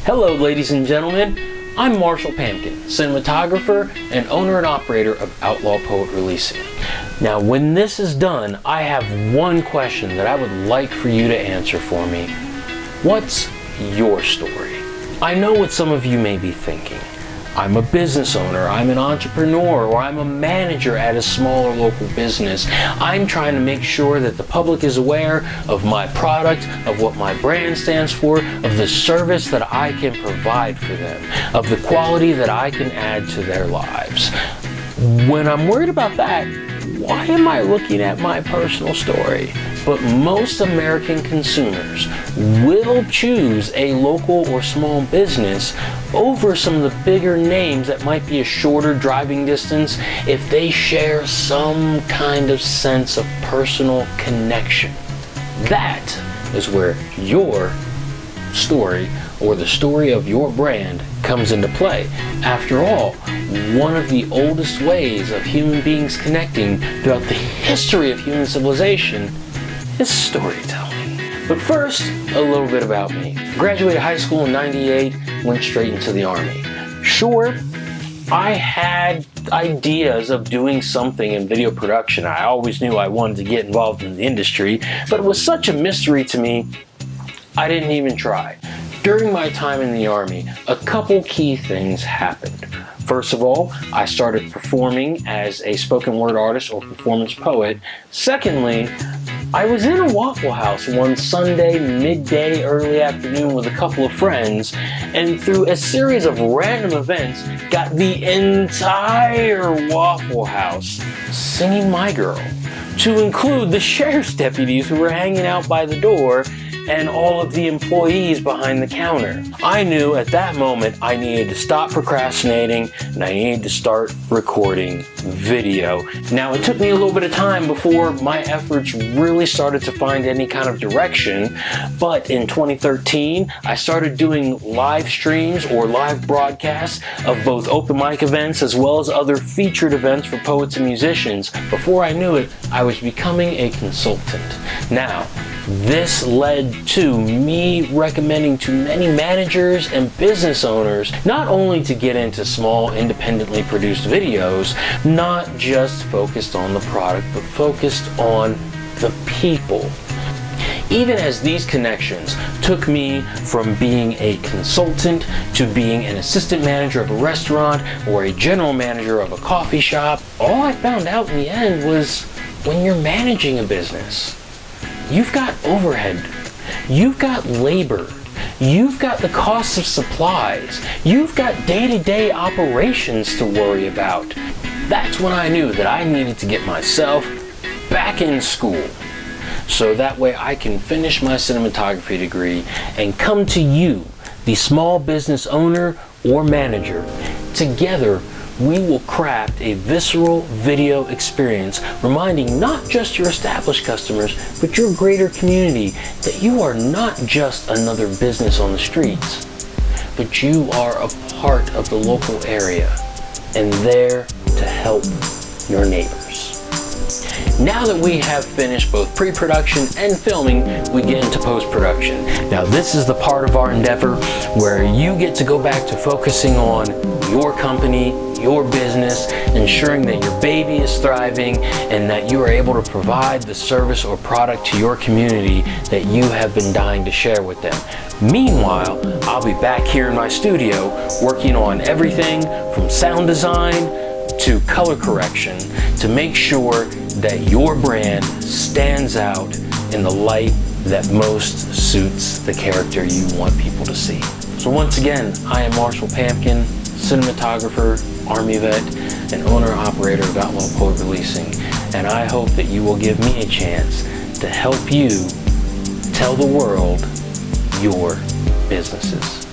Hello ladies and gentlemen, I'm Marshall Pampkin, cinematographer and owner and operator of Outlaw Poet Releasing. Now when this is done, I have one question that I would like for you to answer for me. What's your story? I know what some of you may be thinking. I'm a business owner, I'm an entrepreneur, or I'm a manager at a smaller local business. I'm trying to make sure that the public is aware of my product, of what my brand stands for, of the service that I can provide for them, of the quality that I can add to their lives. When I'm worried about that, why am I looking at my personal story? But most American consumers will choose a local or small business over some of the bigger names that might be a shorter driving distance if they share some kind of sense of personal connection. That is where your story or the story of your brand comes into play. After all, one of the oldest ways of human beings connecting throughout the history of human civilization is storytelling. But first, a little bit about me. Graduated high school in '98, went straight into the Army. Sure, I had ideas of doing something in video production. I always knew I wanted to get involved in the industry, but it was such a mystery to me, I didn't even try. During my time in the Army, a couple key things happened. First of all, I started performing as a spoken word artist or performance poet. Secondly, I was in a Waffle House one Sunday midday, early afternoon with a couple of friends, and through a series of random events, got the entire Waffle House singing My Girl, to include the sheriff's deputies who were hanging out by the door and all of the employees behind the counter. I knew at that moment I needed to stop procrastinating and I needed to start recording video. Now it took me a little bit of time before my efforts really started to find any kind of direction, but in 2013 I started doing live streams or live broadcasts of both open mic events as well as other featured events for poets and musicians. Before I knew it, I was becoming a consultant. Now, this led to me recommending to many managers and business owners not only to get into small, independently produced videos, not just focused on the product, but focused on the people. Even as these connections took me from being a consultant to being an assistant manager of a restaurant or a general manager of a coffee shop, all I found out in the end was when you're managing a business, you've got overhead, you've got labor, you've got the cost of supplies, you've got day-to-day operations to worry about. That's when I knew that I needed to get myself back in school, so that way I can finish my cinematography degree and come to you, the small business owner or manager. Together, we will craft a visceral video experience reminding not just your established customers, but your greater community that you are not just another business on the streets, but you are a part of the local area and there to help your neighbors. Now that we have finished both pre-production and filming, we get into post-production. Now this is the part of our endeavor where you get to go back to focusing on your company, your business, ensuring that your baby is thriving and that you are able to provide the service or product to your community that you have been dying to share with them. Meanwhile, I'll be back here in my studio working on everything from sound design to color correction to make sure that your brand stands out in the light that most suits the character you want people to see. So once again, I am Marshall Pampkin, cinematographer, Army vet, and owner-operator of Outlaw Poet Releasing, and I hope that you will give me a chance to help you tell the world your businesses.